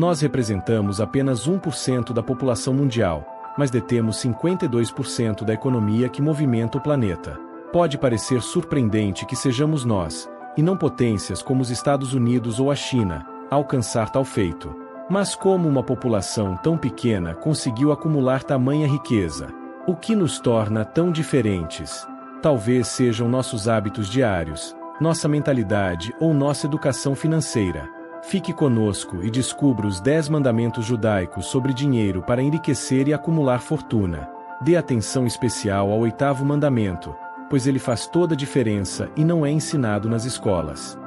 Nós representamos apenas 1% da população mundial, mas detemos 52% da economia que movimenta o planeta. Pode parecer surpreendente que sejamos nós, e não potências como os Estados Unidos ou a China, a alcançar tal feito. Mas como uma população tão pequena conseguiu acumular tamanha riqueza? O que nos torna tão diferentes? Talvez sejam nossos hábitos diários, nossa mentalidade ou nossa educação financeira. Fique conosco e descubra os 10 mandamentos judaicos sobre dinheiro para enriquecer e acumular fortuna. Dê atenção especial ao 8º mandamento, pois ele faz toda a diferença e não é ensinado nas escolas.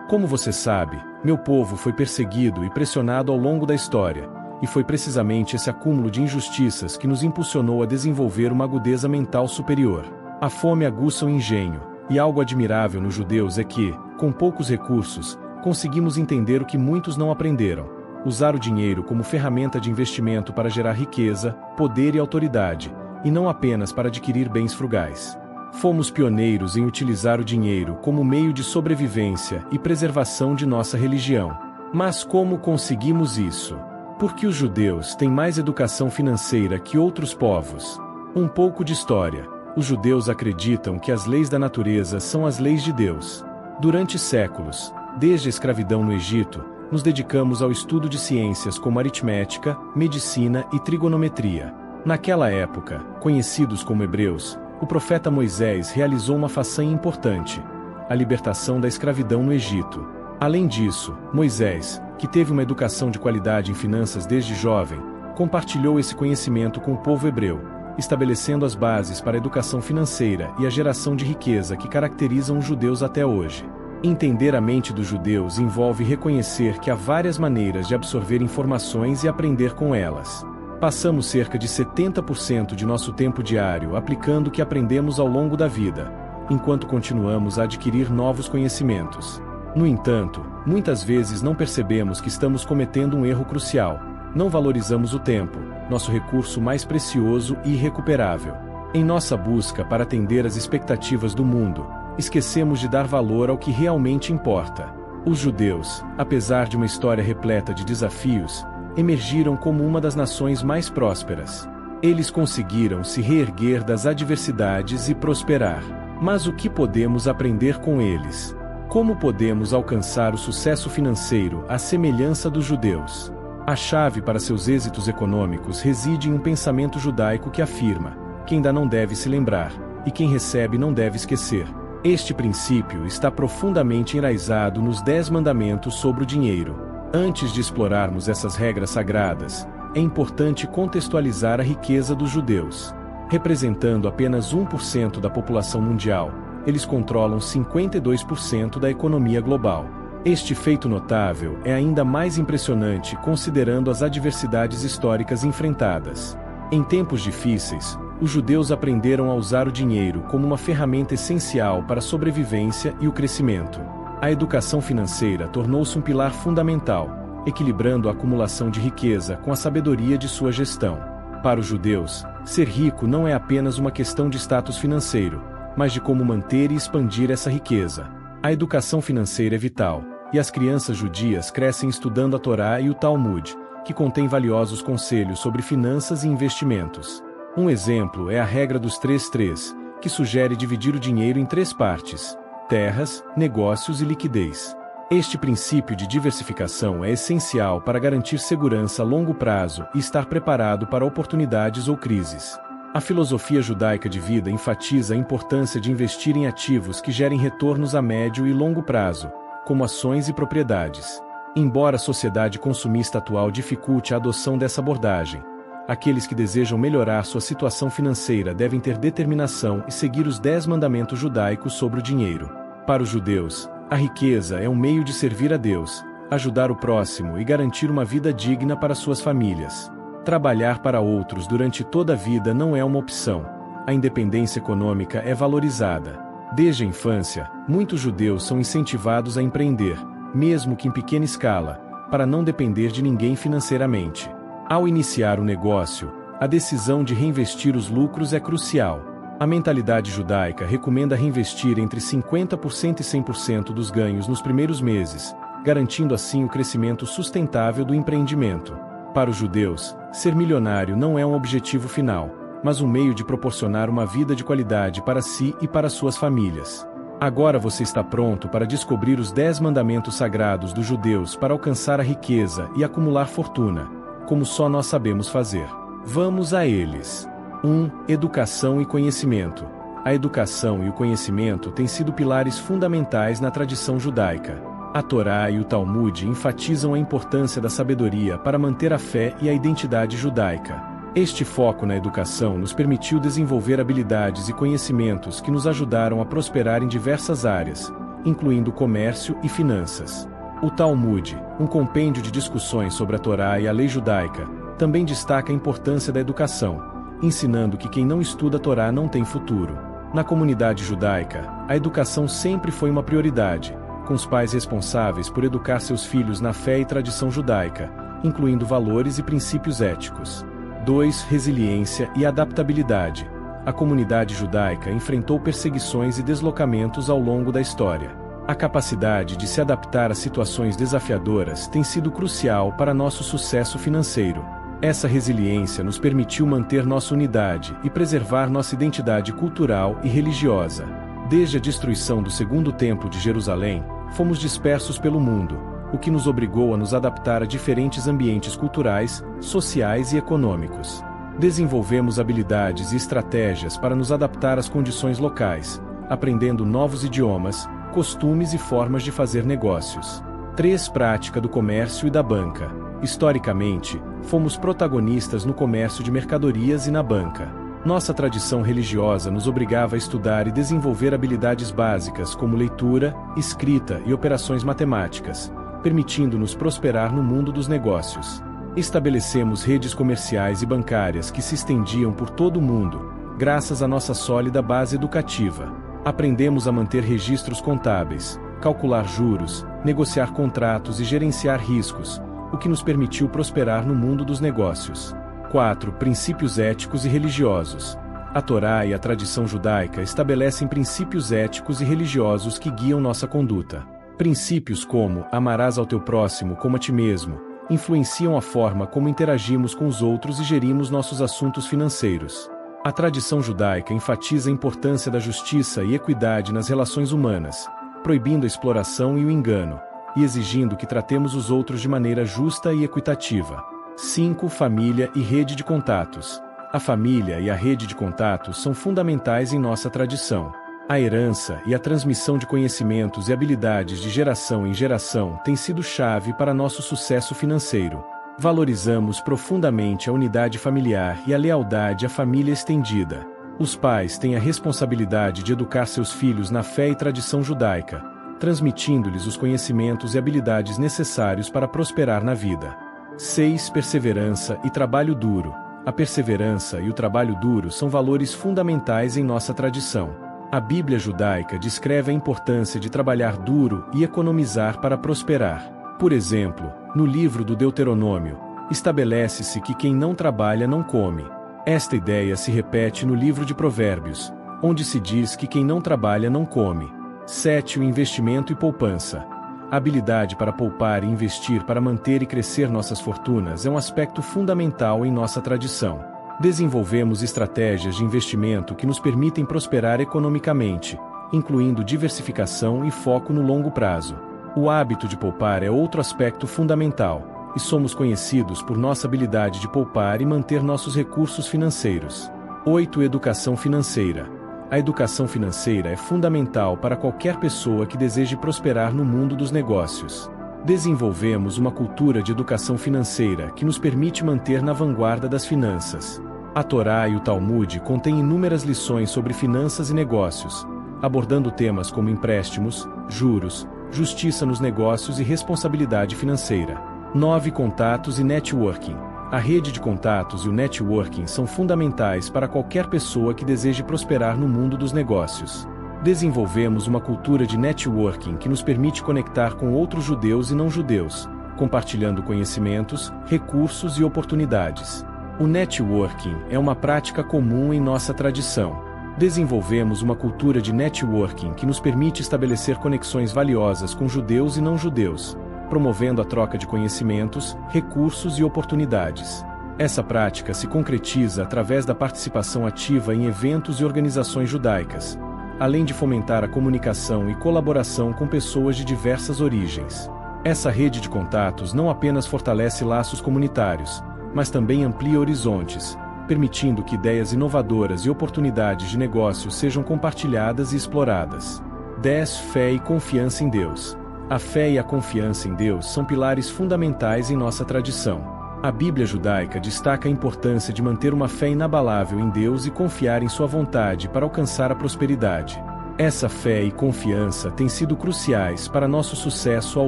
Como você sabe, meu povo foi perseguido e pressionado ao longo da história, e foi precisamente esse acúmulo de injustiças que nos impulsionou a desenvolver uma agudeza mental superior. A fome aguça o engenho, e algo admirável nos judeus é que, com poucos recursos, conseguimos entender o que muitos não aprenderam: usar o dinheiro como ferramenta de investimento para gerar riqueza, poder e autoridade, e não apenas para adquirir bens frugais. Fomos pioneiros em utilizar o dinheiro como meio de sobrevivência e preservação de nossa religião. Mas como conseguimos isso? Porque os judeus têm mais educação financeira que outros povos. Um pouco de história. Os judeus acreditam que as leis da natureza são as leis de Deus. Durante séculos, desde a escravidão no Egito, nos dedicamos ao estudo de ciências como aritmética, medicina e trigonometria. Naquela época, conhecidos como hebreus, o profeta Moisés realizou uma façanha importante: a libertação da escravidão no Egito. Além disso, Moisés, que teve uma educação de qualidade em finanças desde jovem, compartilhou esse conhecimento com o povo hebreu, estabelecendo as bases para a educação financeira e a geração de riqueza que caracterizam os judeus até hoje. Entender a mente dos judeus envolve reconhecer que há várias maneiras de absorver informações e aprender com elas. Passamos cerca de 70% de nosso tempo diário aplicando o que aprendemos ao longo da vida, enquanto continuamos a adquirir novos conhecimentos. No entanto, muitas vezes não percebemos que estamos cometendo um erro crucial: não valorizamos o tempo, nosso recurso mais precioso e irrecuperável. Em nossa busca para atender às expectativas do mundo, esquecemos de dar valor ao que realmente importa. Os judeus, apesar de uma história repleta de desafios, emergiram como uma das nações mais prósperas. Eles conseguiram se reerguer das adversidades e prosperar. Mas o que podemos aprender com eles? Como podemos alcançar o sucesso financeiro à semelhança dos judeus? A chave para seus êxitos econômicos reside em um pensamento judaico que afirma: quem dá não deve se lembrar, e quem recebe não deve esquecer. Este princípio está profundamente enraizado nos 10 mandamentos sobre o dinheiro. Antes de explorarmos essas regras sagradas, é importante contextualizar a riqueza dos judeus. Representando apenas 1% da população mundial, eles controlam 52% da economia global. Este feito notável é ainda mais impressionante considerando as adversidades históricas enfrentadas. Em tempos difíceis, os judeus aprenderam a usar o dinheiro como uma ferramenta essencial para a sobrevivência e o crescimento. A educação financeira tornou-se um pilar fundamental, equilibrando a acumulação de riqueza com a sabedoria de sua gestão. Para os judeus, ser rico não é apenas uma questão de status financeiro, mas de como manter e expandir essa riqueza. A educação financeira é vital, e as crianças judias crescem estudando a Torá e o Talmud, que contém valiosos conselhos sobre finanças e investimentos. Um exemplo é a regra dos 3-3, que sugere dividir o dinheiro em 3 partes: terras, negócios e liquidez. Este princípio de diversificação é essencial para garantir segurança a longo prazo e estar preparado para oportunidades ou crises. A filosofia judaica de vida enfatiza a importância de investir em ativos que gerem retornos a médio e longo prazo, como ações e propriedades. Embora a sociedade consumista atual dificulte a adoção dessa abordagem, aqueles que desejam melhorar sua situação financeira devem ter determinação e seguir os 10 mandamentos judaicos sobre o dinheiro. Para os judeus, a riqueza é um meio de servir a Deus, ajudar o próximo e garantir uma vida digna para suas famílias. Trabalhar para outros durante toda a vida não é uma opção. A independência econômica é valorizada. Desde a infância, muitos judeus são incentivados a empreender, mesmo que em pequena escala, para não depender de ninguém financeiramente. Ao iniciar um negócio, a decisão de reinvestir os lucros é crucial. A mentalidade judaica recomenda reinvestir entre 50% e 100% dos ganhos nos primeiros meses, garantindo assim o crescimento sustentável do empreendimento. Para os judeus, ser milionário não é um objetivo final, mas um meio de proporcionar uma vida de qualidade para si e para suas famílias. Agora você está pronto para descobrir os 10 mandamentos sagrados dos judeus para alcançar a riqueza e acumular fortuna, como só nós sabemos fazer. Vamos a eles. 1. Educação e conhecimento. A educação e o conhecimento têm sido pilares fundamentais na tradição judaica. A Torá e o Talmud enfatizam a importância da sabedoria para manter a fé e a identidade judaica. Este foco na educação nos permitiu desenvolver habilidades e conhecimentos que nos ajudaram a prosperar em diversas áreas, incluindo comércio e finanças. O Talmud, um compêndio de discussões sobre a Torá e a lei judaica, também destaca a importância da educação, ensinando que quem não estuda a Torá não tem futuro. Na comunidade judaica, a educação sempre foi uma prioridade, com os pais responsáveis por educar seus filhos na fé e tradição judaica, incluindo valores e princípios éticos. 2. Resiliência e adaptabilidade. A comunidade judaica enfrentou perseguições e deslocamentos ao longo da história. A capacidade de se adaptar a situações desafiadoras tem sido crucial para nosso sucesso financeiro. Essa resiliência nos permitiu manter nossa unidade e preservar nossa identidade cultural e religiosa. Desde a destruição do Segundo Templo de Jerusalém, fomos dispersos pelo mundo, o que nos obrigou a nos adaptar a diferentes ambientes culturais, sociais e econômicos. Desenvolvemos habilidades e estratégias para nos adaptar às condições locais, aprendendo novos idiomas, costumes e formas de fazer negócios. 3. Prática do comércio e da banca. Historicamente, fomos protagonistas no comércio de mercadorias e na banca. Nossa tradição religiosa nos obrigava a estudar e desenvolver habilidades básicas como leitura, escrita e operações matemáticas, permitindo-nos prosperar no mundo dos negócios. Estabelecemos redes comerciais e bancárias que se estendiam por todo o mundo, graças à nossa sólida base educativa. Aprendemos a manter registros contábeis, calcular juros, negociar contratos e gerenciar riscos, o que nos permitiu prosperar no mundo dos negócios. 4. Princípios éticos e religiosos. A Torá e a tradição judaica estabelecem princípios éticos e religiosos que guiam nossa conduta. Princípios como amarás ao teu próximo como a ti mesmo, influenciam a forma como interagimos com os outros e gerimos nossos assuntos financeiros. A tradição judaica enfatiza a importância da justiça e equidade nas relações humanas, proibindo a exploração e o engano, e exigindo que tratemos os outros de maneira justa e equitativa. 5. Família e rede de contatos. A família e a rede de contatos são fundamentais em nossa tradição. A herança e a transmissão de conhecimentos e habilidades de geração em geração têm sido chave para nosso sucesso financeiro. Valorizamos profundamente a unidade familiar e a lealdade à família estendida. Os pais têm a responsabilidade de educar seus filhos na fé e tradição judaica, transmitindo-lhes os conhecimentos e habilidades necessários para prosperar na vida. 6. Perseverança e trabalho duro. A perseverança e o trabalho duro são valores fundamentais em nossa tradição. A Bíblia judaica descreve a importância de trabalhar duro e economizar para prosperar. Por exemplo, no livro do Deuteronômio, estabelece-se que quem não trabalha não come. Esta ideia se repete no livro de Provérbios, onde se diz que quem não trabalha não come. 7. O investimento e poupança. A habilidade para poupar e investir para manter e crescer nossas fortunas é um aspecto fundamental em nossa tradição. Desenvolvemos estratégias de investimento que nos permitem prosperar economicamente, incluindo diversificação e foco no longo prazo. O hábito de poupar é outro aspecto fundamental, e somos conhecidos por nossa habilidade de poupar e manter nossos recursos financeiros. 8. Educação financeira. A educação financeira é fundamental para qualquer pessoa que deseje prosperar no mundo dos negócios. Desenvolvemos uma cultura de educação financeira que nos permite manter na vanguarda das finanças. A Torá e o Talmud contêm inúmeras lições sobre finanças e negócios, abordando temas como empréstimos, juros, justiça nos negócios e responsabilidade financeira. 9. Contatos e networking. A rede de contatos e o networking são fundamentais para qualquer pessoa que deseje prosperar no mundo dos negócios. Desenvolvemos uma cultura de networking que nos permite conectar com outros judeus e não judeus, compartilhando conhecimentos, recursos e oportunidades. O networking é uma prática comum em nossa tradição. Desenvolvemos uma cultura de networking que nos permite estabelecer conexões valiosas com judeus e não-judeus, promovendo a troca de conhecimentos, recursos e oportunidades. Essa prática se concretiza através da participação ativa em eventos e organizações judaicas, além de fomentar a comunicação e colaboração com pessoas de diversas origens. Essa rede de contatos não apenas fortalece laços comunitários, mas também amplia horizontes, permitindo que ideias inovadoras e oportunidades de negócio sejam compartilhadas e exploradas. 10. Fé e confiança em Deus. A fé e a confiança em Deus são pilares fundamentais em nossa tradição. A Bíblia judaica destaca a importância de manter uma fé inabalável em Deus e confiar em sua vontade para alcançar a prosperidade. Essa fé e confiança têm sido cruciais para nosso sucesso ao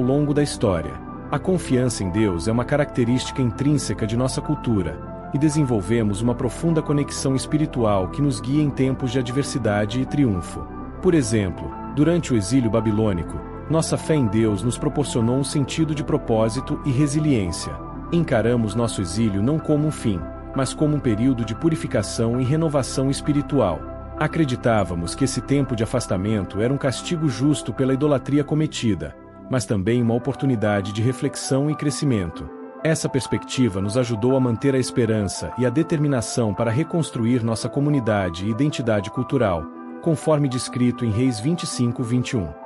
longo da história. A confiança em Deus é uma característica intrínseca de nossa cultura, e desenvolvemos uma profunda conexão espiritual que nos guia em tempos de adversidade e triunfo. Por exemplo, durante o exílio babilônico, nossa fé em Deus nos proporcionou um sentido de propósito e resiliência. Encaramos nosso exílio não como um fim, mas como um período de purificação e renovação espiritual. Acreditávamos que esse tempo de afastamento era um castigo justo pela idolatria cometida, mas também uma oportunidade de reflexão e crescimento. Essa perspectiva nos ajudou a manter a esperança e a determinação para reconstruir nossa comunidade e identidade cultural, conforme descrito em Reis 25:21.